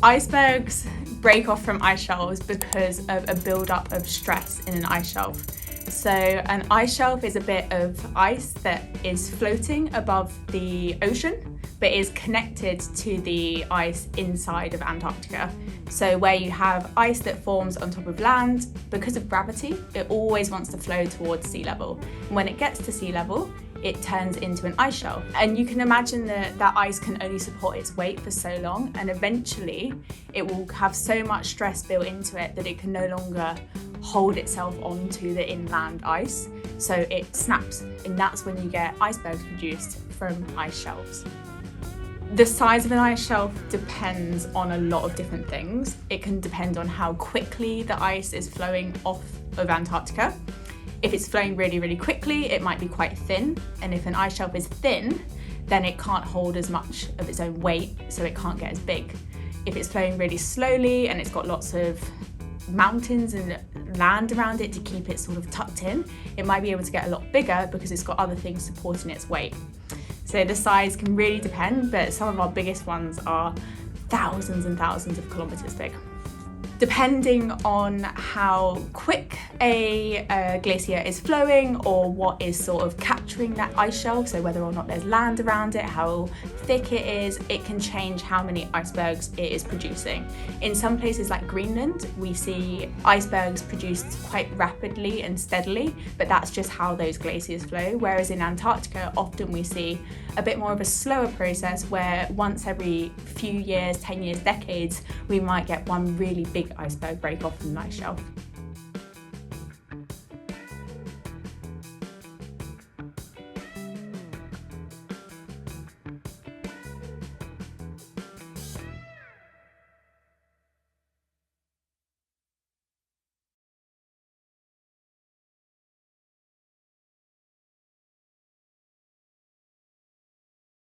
Icebergs break off from ice shelves because of a buildup of stress in an ice shelf. So an ice shelf is a bit of ice that is floating above the ocean, but is connected to the ice inside of Antarctica. So where you have ice that forms on top of land, because of gravity, it always wants to flow towards sea level. And when it gets to sea level, it turns into an ice shelf. And you can imagine that that ice can only support its weight for so long, and eventually it will have so much stress built into it that it can no longer hold itself onto the inland ice. So it snaps, and that's when you get icebergs produced from ice shelves. The size of an ice shelf depends on a lot of different things. It can depend on how quickly the ice is flowing off of Antarctica. If it's flowing really, really quickly, it might be quite thin. And if an ice shelf is thin, then it can't hold as much of its own weight, so it can't get as big. If it's flowing really slowly and it's got lots of mountains and land around it to keep it sort of tucked in, it might be able to get a lot bigger because it's got other things supporting its weight. So the size can really depend, but some of our biggest ones are thousands and thousands of kilometers big. Depending on how quick a glacier is flowing or what is sort of capturing that ice shelf, so whether or not there's land around it, how thick it is, it can change how many icebergs it is producing. In some places like Greenland, we see icebergs produced quite rapidly and steadily, but that's just how those glaciers flow. Whereas in Antarctica, often we see a bit more of a slower process where once every few years, 10 years, decades, we might get one really big iceberg break off from the ice shelf.